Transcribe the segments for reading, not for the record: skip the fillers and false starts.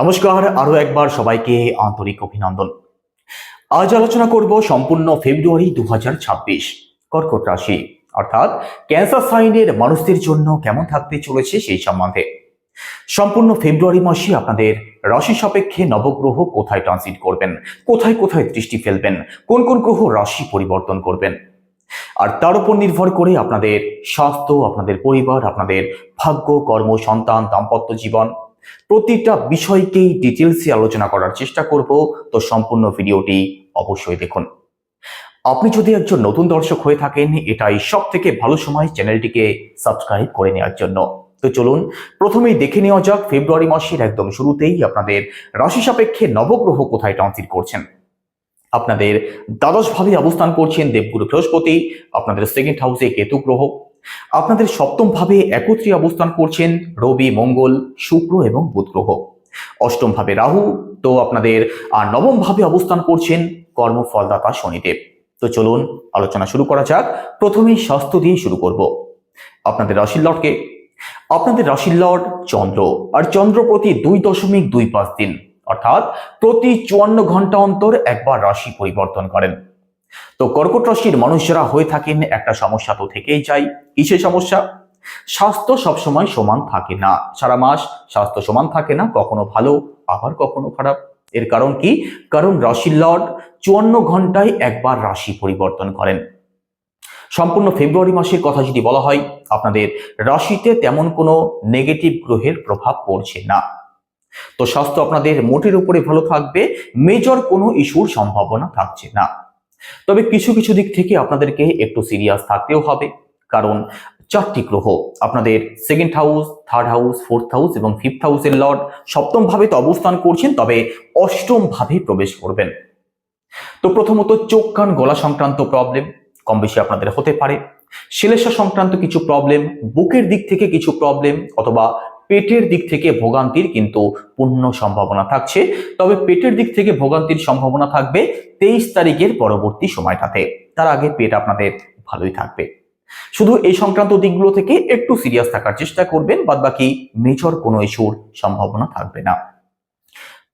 নমস্কার, আরো একবার সবাইকে আন্তরিক অভিনন্দন। আজ আলোচনা করব সম্পূর্ণ ফেব্রুয়ারি 2026 কর্কট রাশি অর্থাৎ ক্যান্সার সাইনের মানুষদের জন্য কেমন থাকতে চলেছে সেই সম্বন্ধে। সম্পূর্ণ ফেব্রুয়ারি মাসে আপনাদের রাশি সাপেক্ষে নবগ্রহ কোথায় ট্রানজিট করবেন, কোথায় কোথায় দৃষ্টি ফেলবেন, কোন কোন গ্রহ রাশি পরিবর্তন করবেন, আর তার উপর নির্ভর করে আপনাদের স্বাস্থ্য, আপনাদের পরিবার, আপনাদের ভাগ্য, কর্ম, সন্তান, দাম্পত্য জীবন প্রতিটা বিষয়কেই ডিটেলসে আলোচনা করার চেষ্টা করব। তো সম্পূর্ণ ভিডিওটি অবশ্যই দেখুন। আপনি যদি একজন নতুন দর্শক হয়ে থাকেন, এটাই সব থেকে ভালো সময় চ্যানেলটিকে সাবস্ক্রাইব করে নেওয়ার জন্য। তো চলুন প্রথমেই দেখে নেওয়া যাক ফেব্রুয়ারি মাসের একদম শুরুতেই আপনাদের রাশি সাপেক্ষে নবগ্রহ কোথায় ট্রানজিট করছেন। আপনাদের দ্বাদশ ভাবে অবস্থান করছেন দেবগুরু বৃহস্পতি, আপনাদের সেকেন্ড হাউসে কেতু গ্রহ, আপনাদের সপ্তম ভাবে একত্রে অবস্থান করছেন রবি, মঙ্গল, শুক্র এবং বুধ গ্রহ, অষ্টম ভাবে রাহু, তো আপনাদের নবম ভাবে অবস্থান করছেন কর্মফলদাতা শনিদেব। তো চলুন আলোচনা শুরু করা যাক। প্রথমেই স্বাস্থ্য দিয়ে শুরু করব। আপনাদের রাশির লর্ডকে, আপনাদের রাশির লর্ড চন্দ্র, আর চন্দ্র প্রতি 2.25 দিন অর্থাৎ প্রতি 54 ঘন্টা অন্তর একবার রাশি পরিবর্তন করেন। তো কর্কট রাশির মানুষ যারা হয়ে থাকেন, একটা সমস্যা তো থেকেই যায়। কিসের সমস্যা? স্বাস্থ্য সবসময় সমান থাকে না, সারা মাস স্বাস্থ্য সমান থাকে না, কখনো ভালো আবার কখনো খারাপ। এর কারণ কি? কারণ রাশির লর্ড 54 ঘন্টায় একবার রাশি পরিবর্তন করেন। সম্পূর্ণ ফেব্রুয়ারি মাসের কথা যদি বলা হয়, আপনাদের রাশিতে তেমন কোনো নেগেটিভ গ্রহের প্রভাব পড়ছে না। তো স্বাস্থ্য আপনাদের মোটের উপরে ভালো থাকবে, মেজর কোনো ইস্যুর সম্ভাবনা থাকছে না। তবে কিছু কিছু দিক থেকে আপনাদেরকে একটু সিরিয়াস থাকতেও হবে, কারণ 4টি গ্রহ আপনাদের second house, third house, fourth house এবং ফিফথ হাউসের লর্ড সপ্তম ভাবে তো অবস্থান করছেন, তবে অষ্টম ভাবে প্রবেশ করবেন। তো প্রথমত চোখ, কান, গলা সংক্রান্ত প্রবলেম কম বেশি আপনাদের হতে পারে। শ্লেষ্মা সংক্রান্ত কিছু প্রবলেম, বুকের দিক থেকে কিছু প্রবলেম, অথবা পেটের দিক থেকে ভোগান্তির কিন্তু পূর্ণ সম্ভাবনা থাকছে। তবে পেটের দিক থেকে ভোগান্তির সম্ভাবনা থাকবে 23 তারিখের পরবর্তী সময়টাতে। তার আগে পেট আপনাদের ভালোই থাকবে। শুধু এই সংক্রান্ত দিকগুলো থেকে একটু সিরিয়াস থাকার চেষ্টা করবেন, বাদবাকি মেজর কোনো ইস্যুর সম্ভাবনা থাকবে না।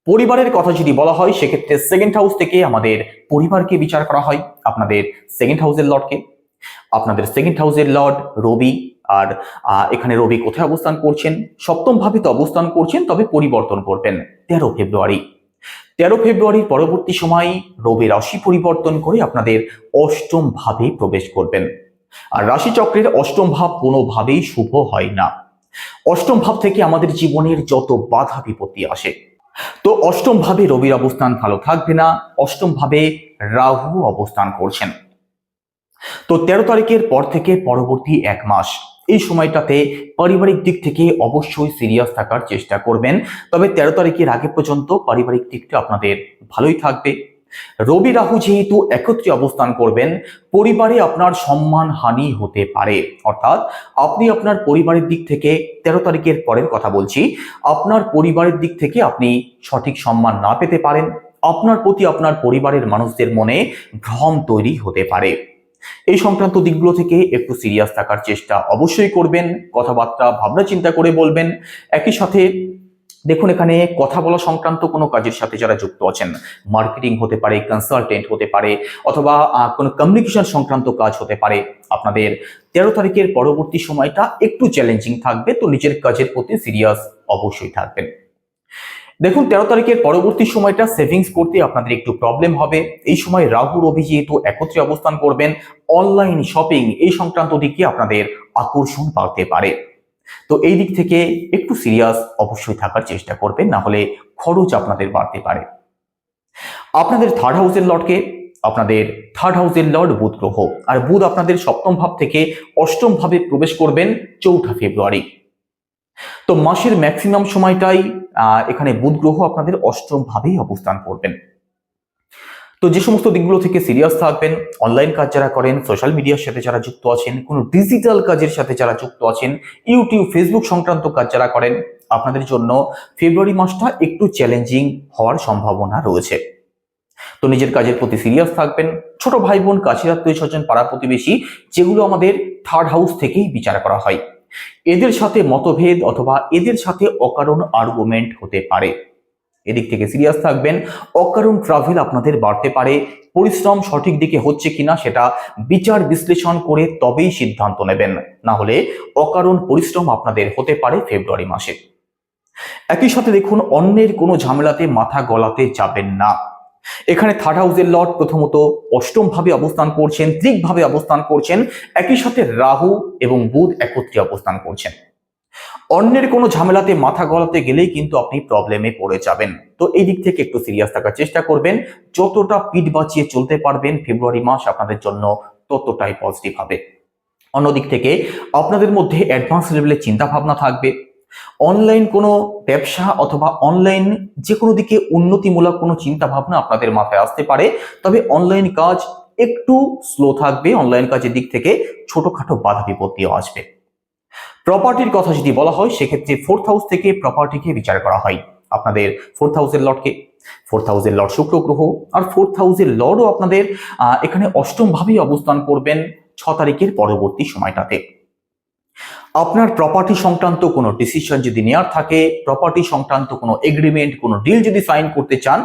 পরিবারের কথা যদি বলা হয়, সেক্ষেত্রে সেকেন্ড হাউস থেকে আমাদের পরিবারকে বিচার করা হয়, আপনাদের সেকেন্ড হাউসের লর্ডকে। আপনাদের সেকেন্ড হাউসের লর্ড রবি, আর এখানে রবি কোথায় অবস্থান করছেন? সপ্তম ভাবে তো অবস্থান করছেন, তবে পরিবর্তন করবেন 13 ফেব্রুয়ারি। 13 ফেব্রুয়ারির পরবর্তী সময় রবি রাশি পরিবর্তন করে আপনাদের অষ্টম ভাবে প্রবেশ করবেন। আর রাশিচক্রের অষ্টম ভাব কোনোভাবেই শুভ হয় না। অষ্টম ভাব থেকে আমাদের জীবনের যত বাধা বিপত্তি আসে, তো অষ্টম ভাবে রবির অবস্থান ভালো থাকবে না। অষ্টম ভাবে রাহু অবস্থান করছেন। তো 13 তারিখের পর থেকে পরবর্তী এক মাস, এই সময়টাতে পারিবারিক দিক থেকে অবশ্যই সিরিয়াস থাকার চেষ্টা করবেন। তবে 13 তারিখের আগে পর্যন্ত পারিবারিক দিকটা আপনাদের ভালোই থাকবে। রবি রাহু যেহেতু একত্রে অবস্থান করবেন, পরিবারে আপনার সম্মান হানি হতে পারে। অর্থাৎ আপনি আপনার পরিবারের দিক থেকে 13 তারিখের পরের কথা বলছি, আপনার পরিবারের দিক থেকে আপনি সঠিক সম্মান না পেতে পারেন। আপনার প্রতি আপনার পরিবারের মানুষদের মনে ভ্রম তৈরি হতে পারে। এই সংক্রান্ত দিকগুলো থেকে একটু সিরিয়াস থাকার চেষ্টা অবশ্যই করবেন। কথাবার্তা ভাবনা চিন্তা করে বলবেন। একই সাথে দেখুন, এখানে কথা বলা সংক্রান্ত কোনো কাজের সাথে যারা যুক্ত আছেন, মার্কেটিং হতে পারে, কনসালটেন্ট হতে পারে, অথবা কোনো কমিউনিকেশন সংক্রান্ত কাজ হতে পারে, আপনাদের 13 তারিখের পরবর্তী সময়টা একটু চ্যালেঞ্জিং থাকবে। তো নিজের কাজের প্রতি সিরিয়াস অবশ্যই থাকবেন। দেখুন, 13 তারিখের পরবর্তী সময়টা সেভিংস করতে আপনাদের একটু প্রবলেম হবে। এই সময় রাহু রবি যেহেতু একত্রে অবস্থান করবেন, অনলাইন শপিং এই সংক্রান্ত দিকে আপনাদের আকর্ষণ বাড়তে পারে। তো এই দিক থেকে একটু সিরিয়াস অবশ্যই থাকার চেষ্টা করবেন, না হলে খরচ আপনাদের বাড়তে পারে। আপনাদের থার্ড হাউসের লর্ডকে, আপনাদের থার্ড হাউসের লর্ড বুধ গ্রহ, আর বুধ আপনাদের সপ্তম ভাব থেকে অষ্টম ভাবে প্রবেশ করবেন 4 ফেব্রুয়ারি। তো মাসের ম্যাক্সিমাম সময়টাই এখানে বুধ গ্রহ আপনাদের অষ্টম ভাবেই অবস্থান করবেন। তো যে সমস্ত দিকগুলো থেকে সিরিয়াস থাকবেন, অনলাইন কাজ যারা করেন, সোশ্যাল মিডিয়ার সাথে যারা যুক্ত আছেন, কোনো ডিজিটাল কাজের সাথে যারা যুক্ত আছেন, ইউটিউব, ফেসবুক সংক্রান্ত কাজ যারা করেন, আপনাদের জন্য ফেব্রুয়ারি মাসটা একটু চ্যালেঞ্জিং হওয়ার সম্ভাবনা রয়েছে। তো নিজের কাজের প্রতি সিরিয়াস থাকবেন। ছোট ভাই বোন, কাছের আত্মীয় স্বজন, পাড়া প্রতিবেশী, যেগুলো আমাদের থার্ড হাউস থেকেই বিচার করা হয়, এদের সাথে মতভেদ অথবা এদের সাথে অকারণ আর্গুমেন্ট হতে পারে। এদিক থেকে সিরিয়াস থাকবেন। অকারণ ট্রাভেল আপনাদের বাড়তে পারে। পরিশ্রম সঠিক দিকে হচ্ছে কিনা সেটা বিচার বিশ্লেষণ করে তবেই সিদ্ধান্ত নেবেন, না হলে অকারণ পরিশ্রম আপনাদের হতে পারে ফেব্রুয়ারি মাসে। একই সাথে দেখুন, অন্যের কোনো ঝামেলাতে মাথা গলাতে যাবেন না। এখানে থার্ড হাউসের লর্ড প্রথমত অষ্টম ভাবে অবস্থান করছেন, ত্রিকভাবে অবস্থান করছেন, একই সাথে রাহু এবং বুধ একত্রে অবস্থান করছেন। অন্যের কোনো ঝামেলাতে মাথা গলাতে গেলেই কিন্তু আপনি প্রবলেমে পড়ে যাবেন। তো এই দিক থেকে একটু সিরিয়াস থাকার চেষ্টা করবেন। যতটা পিঠ বাঁচিয়ে চলতে পারবেন ফেব্রুয়ারি মাস আপনাদের জন্য ততটাই পজিটিভ হবে। অন্যদিক থেকে আপনাদের মধ্যে অ্যাডভান্স লেভেলের চিন্তা ভাবনা থাকবে। অনলাইন কোনো ব্যবসা অথবা অনলাইন যে কোনো দিকে উন্নতিমূলক কোনো চিন্তা ভাবনা আপনাদের মাথায় আসতে পারে, তবে অনলাইন কাজ একটু স্লো থাকবে। অনলাইন কাজের দিক থেকে ছোটখাটো বাধা বিপত্তিও আসবে। প্রপার্টির কথা যদি বলা হয় সেক্ষেত্রে ফোর্থ হাউস থেকে প্রপার্টিকে বিচার করা হয়। আপনাদের ফোর্থ হাউসের লর্ডকে, ফোর্থ হাউসের লর্ড শুক্র গ্রহ, আর ফোর্থ হাউসের লর্ডও আপনাদের এখানে অষ্টম ভাবেই অবস্থান করবেন 6 তারিখের পরবর্তী সময়টাতে। আপনার প্রপার্টি সংক্রান্ত কোনো ডিসিশন যদি নেওয়ার থাকে, প্রপার্টি সংক্রান্ত কোনো এগ্রিমেন্ট, কোনো ডিল যদি সাইন করতে চান,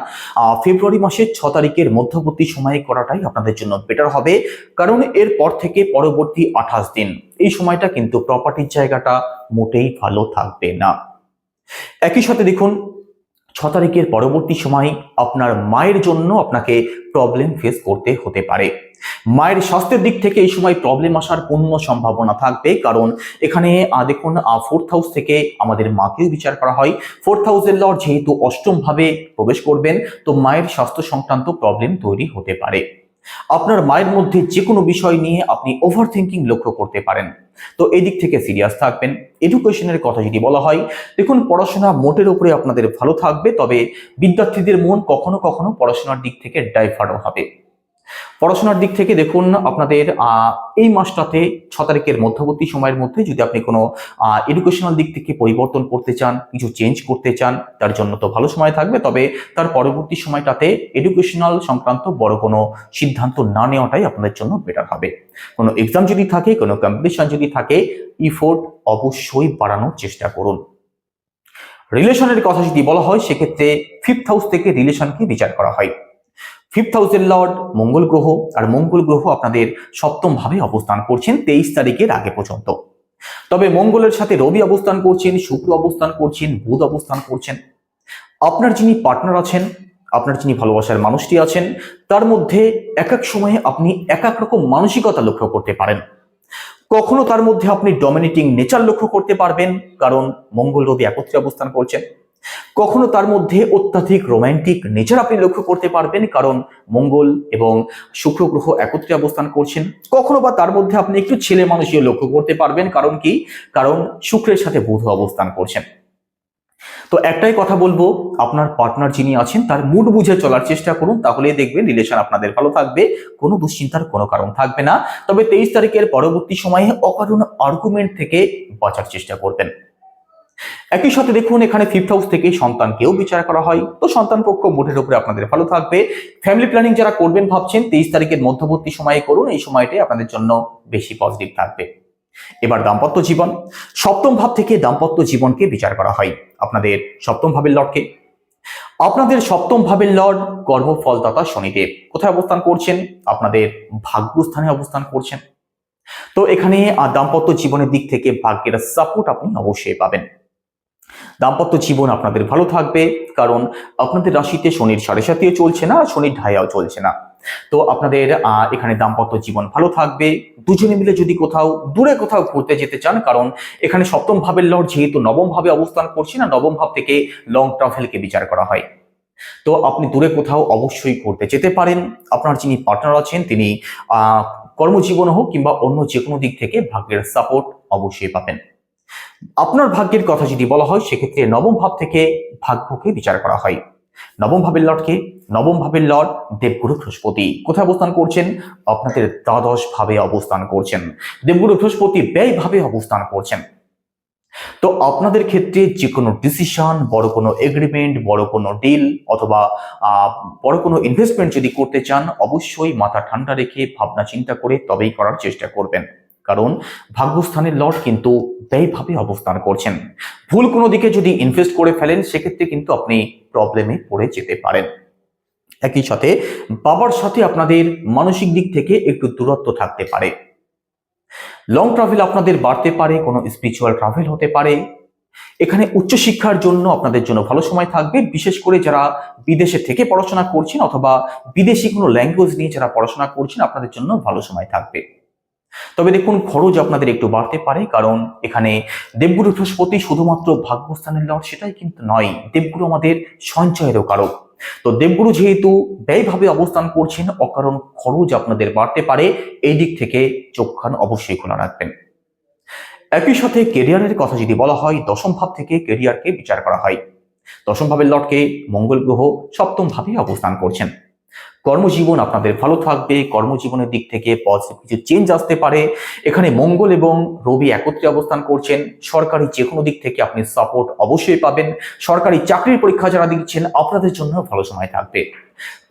ফেব্রুয়ারি মাসের 6 তারিখের মধ্যবর্তী সময়ে করাটাই আপনাদের জন্য বেটার হবে। কারণ এরপর থেকে পরবর্তী 28 দিন এই সময়টা কিন্তু প্রপার্টির জায়গাটা মোটেই ভালো থাকবে না। একই সাথে দেখুন, 6 তারিখের পরবর্তী সময় আপনার মায়ের জন্য আপনাকে প্রবলেম ফেস করতে হতে পারে। মায়ের স্বাস্থ্যের দিক থেকে এই সময় প্রবলেম আসার পূর্ণ সম্ভাবনা থাকবে। কারণ এখানে দেখুন, ফোর্থ হাউস থেকে আমাদের মাকেও বিচার করা হয়। ফোর্থ হাউসের লর্ড যেহেতু অষ্টম ভাবে প্রবেশ করবেন, তো মায়ের স্বাস্থ্য সংক্রান্ত প্রবলেম তৈরি হতে পারে। আপনার মায়ের মধ্যে যে কোনো বিষয় নিয়ে আপনি ওভার থিঙ্কিং লক্ষ্য করতে পারেন। তো এই দিক থেকে সিরিয়াস থাকবেন। এডুকেশনের কথা যদি বলা হয়, দেখুন পড়াশোনা মোটের উপরে আপনাদের ভালো থাকবে, তবে বিদ্যার্থীদের মন কখনো কখনো পড়াশোনার দিক থেকে ডাইভার্ট হবে। পড়াশোনার দিক থেকে দেখুন, আপনাদের এই মাসটাতে 6 তারিখের মধ্যবর্তী সময়ের মধ্যে যদি আপনি কোনো এডুকেশনাল দিক থেকে পরিবর্তন করতে চান, কিছু চেঞ্জ করতে চান, তার জন্য তো ভালো সময় থাকবে। তবে তার পরবর্তী সময়টাতে এডুকেশনাল সংক্রান্ত বড় কোনো সিদ্ধান্ত না নেওয়াটাই আপনাদের জন্য বেটার হবে। কোনো এক্সাম যদি থাকে, কোনো কম্পিটিশন যদি থাকে, ইফোর্ট অবশ্যই বাড়ানোর চেষ্টা করুন। রিলেশনের কথা যদি বলা হয় সেক্ষেত্রে ফিফথ হাউস থেকে রিলেশনকে বিচার করা হয়। ফিফথ হাউসের লর্ড মঙ্গল গ্রহ, আর মঙ্গল গ্রহ আপনাদের সপ্তম ভাবে অবস্থান করছেন 23 তারিখের আগে পর্যন্ত। তবে মঙ্গলের সাথে রবি অবস্থান করছেন, শুক্র অবস্থান করছেন, বুধ অবস্থান করছেন। আপনার যিনি পার্টনার আছেন, আপনার যিনি ভালোবাসার মানুষটি আছেন, তার মধ্যে এক এক সময়ে আপনি এক এক রকম মানসিকতা লক্ষ্য করতে পারেন। কখনো তার মধ্যে আপনি ডমিনেটিং নেচার লক্ষ্য করতে পারবেন, কারণ মঙ্গল রবি একত্রে অবস্থান করছেন। কখনো তার মধ্যে অত্যাধিক রোমান্টিক নেচার আপনি লক্ষ্য করতে পারবেন, কারণ মঙ্গল এবং শুক্র গ্রহ একত্রে অবস্থান করছেন। কখনো বা তার মধ্যে আপনি একটু ছেলে মানুষীয় লক্ষ্য করতে পারবেন, কারণ কি, কারণ শুক্রের সাথে বুধ অবস্থান করছেন। তো একটাই কথা বলবো, আপনার পার্টনার যিনি আছেন তার মুড বুঝে চলার চেষ্টা করুন, তাহলেই দেখবেন রিলেশন আপনাদের ভালো থাকবে, কোনো দুশ্চিন্তার কোনো কারণ থাকবে না। তবে 23 তারিখের পরবর্তী সময়ে অকারণ আর্গুমেন্ট থেকে বাঁচার চেষ্টা করবেন। একই সাথে দেখুন, এখানে ফিফথ হাউস থেকে সন্তানকেও বিচার করা হয়। তো সন্তান পক্ষ মোটের উপরে আপনাদের ভালো থাকবে। ফ্যামিলি প্ল্যানিং যারা করবেন ভাবছেন, 23 তারিখের মধ্যবর্তী সময়ে করুন, এই সময়টাই আপনাদের জন্য বেশি পজিটিভ থাকবে। এবার দাম্পত্য জীবন, সপ্তম ভাব থেকে দাম্পত্য জীবনকে বিচার করা হয়। আপনাদের সপ্তম ভাবের লর্ডকে, আপনাদের সপ্তম ভাবের লর্ড কর্মফলদাতা শনিদেব কোথায় অবস্থান করছেন? আপনাদের ভাগ্যস্থানে অবস্থান করছেন। তো এখানে দাম্পত্য জীবনের দিক থেকে ভাগ্যের সাপোর্ট আপনি অবশ্যই পাবেন। দাম্পত্য জীবন আপনাদের ভালো থাকবে, কারণ আপনাদের রাশিতে শনির 7.5 চলছে না, শনির ঢাইয়াও চলছে না। তো আপনাদের এখানে দাম্পত্য জীবন ভালো থাকবে। দুজনে মিলে যদি কোথাও দূরে কোথাও ঘুরতে যেতে চান, কারণ এখানে সপ্তম ভাবের লর্ড যেহেতু নবম ভাবে অবস্থান করছে না, নবম ভাব থেকে লং ট্রাভেলকে বিচার করা হয়। তো আপনি দূরে কোথাও অবশ্যই ঘুরতে যেতে পারেন। আপনার যিনি পার্টনার আছেন তিনি কর্মজীবন হোক কিংবা অন্য যে কোনো দিক থেকে ভাগ্যের সাপোর্ট অবশ্যই পাবেন। আপনার ভাগ্যের কথা যদি বলা হয় সেক্ষেত্রে নবম ভাব থেকে ভাগ্যকে বিচার করা হয়। নবম ভাবের লর্ডকে, নবম ভাবের লর্ড দেবগুরু বৃহস্পতি কোথায় অবস্থান করছেন? আপনাদের দ্বাদশ ভাবে অবস্থান করছেন। দেবগুরু বৃহস্পতি ব্যয় ভাবে অবস্থান করছেন। তো আপনাদের ক্ষেত্রে যে কোনো ডিসিশন, বড় কোনো এগ্রিমেন্ট, বড় কোনো ডিল অথবা বড় কোনো ইনভেস্টমেন্ট যদি করতে চান, অবশ্যই মাথা ঠান্ডা রেখে ভাবনা চিন্তা করে তবেই করার চেষ্টা করবেন। কারণ ভাগ্যস্থানের লর্ড কিন্তু ব্যয়ভাবে অবস্থান করছেন। ভুল কোনো দিকে যদি ইনভেস্ট করে ফেলেন সেক্ষেত্রে কিন্তু আপনি প্রবলেমে পড়ে যেতে পারেন। একই সাথে বাবার সাথে আপনাদের মানসিক দিক থেকে একটু দূরত্ব থাকতে পারে। লং ট্রাভেল আপনাদের বাড়তে পারে, কোনো স্পিরিচুয়াল ট্রাভেল হতে পারে। এখানে উচ্চশিক্ষার জন্য আপনাদের জন্য ভালো সময় থাকবে, বিশেষ করে যারা বিদেশে থেকে পড়াশোনা করছেন অথবা বিদেশি কোনো ল্যাঙ্গুয়েজ নিয়ে যারা পড়াশোনা করছেন আপনাদের জন্য ভালো সময় থাকবে। তবে দেখুন, খরচ আপনাদের একটু বাড়তে পারে, কারণ এখানে দেবগুরু বৃহস্পতি শুধুমাত্র ভাগ্যস্থানের লর্ড সেটাই কিন্তু নয়, দেবগুরু আমাদের সঞ্চয়েরও কারক। তো দেবগুরু যেহেতু ব্যয়ভাবে অবস্থান করছেন, অকারণ খরচ আপনাদের বাড়তে পারে, এই দিক থেকে চোখ কান অবশ্যই খোলা রাখবেন। একই সাথে কেরিয়ারের কথা যদি বলা হয়, দশম ভাব থেকে কেরিয়ারকে বিচার করা হয়। দশম ভাবের লর্ডকে মঙ্গল গ্রহ সপ্তম ভাবে অবস্থান করছেন। কর্মজীবন আপনাদের ভালো থাকবে, কর্মজীবনের দিক থেকে পজিটিভ কিছু চেঞ্জ আসতে পারে। এখানে মঙ্গল এবং রবি একত্রে অবস্থান করছেন। সরকারি যে কোনো দিক থেকে আপনি সাপোর্ট অবশ্যই পাবেন। সরকারি চাকরির পরীক্ষা যারা দিচ্ছেন আপনাদের জন্য ভালো সময় থাকবে।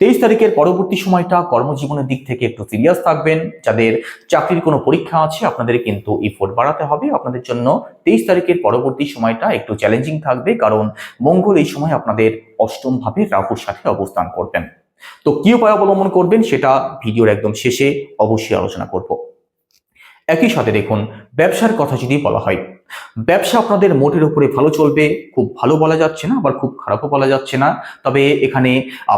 23 তারিখের পরবর্তী সময়টা কর্মজীবনের দিক থেকে একটু সিরিয়াস থাকবেন। যাদের চাকরির কোনো পরীক্ষা আছে আপনাদের কিন্তু এফোর্ট বাড়াতে হবে। আপনাদের জন্য 23 তারিখের পরবর্তী সময়টা একটু চ্যালেঞ্জিং থাকবে, কারণ মঙ্গল এই সময় আপনাদের অষ্টম ভাবে রাহুর সাথে অবস্থান করবেন। তো কি উপায় অবলম্বন করবেন সেটা ভিডিওর একদম শেষে অবশ্যই আলোচনা করব। একই সাথে দেখুন, ব্যবসার কথা যদি বলা হয়, ব্যবসা আপনাদের মোটের উপরে ভালো চলবে, খুব ভালো বলা যাচ্ছে না আবার খুব খারাপও বলা যাচ্ছে না। তবে এখানে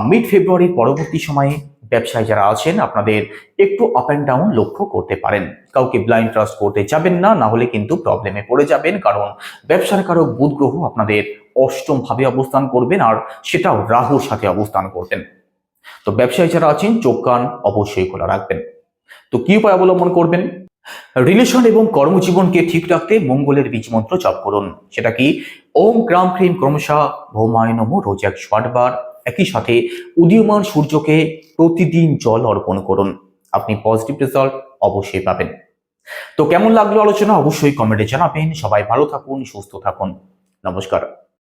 মিড ফেব্রুয়ারির পরবর্তী সময়ে ব্যবসায় যারা আছেন আপনাদের একটু আপ অ্যান্ড ডাউন লক্ষ্য করতে পারেন। কাউকে ব্লাইন্ড ট্রাস্ট করতে যাবেন না, না হলে কিন্তু প্রবলেমে পড়ে যাবেন, কারণ ব্যবসার কারক বুধ গ্রহ আপনাদের অষ্টম ভাবে অবস্থান করবেন, আর সেটাও রাহুর সাথে অবস্থান করবেন। তো ব্যবসায়ী যারা আছেন চোখ কান অবশ্যই খোলা রাখবেন। তো কি উপায় অবলম্বন করবেন? রিলেশন এবং কর্মজীবনকে ঠিক রাখতে মঙ্গলের বীজ মন্ত্র জপ করুন। সেটা কি? ওম গ্রাম ক্রিম ক্রমশা ভৌমায় নমঃ, রোজ 108 বার। একই সাথে উদীয়মান সূর্যকে প্রতিদিন জল অর্পণ করুন। আপনি পজিটিভ রেজাল্ট অবশ্যই পাবেন। তো কেমন লাগলো আলোচনা অবশ্যই কমেন্টে জানাবেন। সবাই ভালো থাকুন, সুস্থ থাকুন। নমস্কার।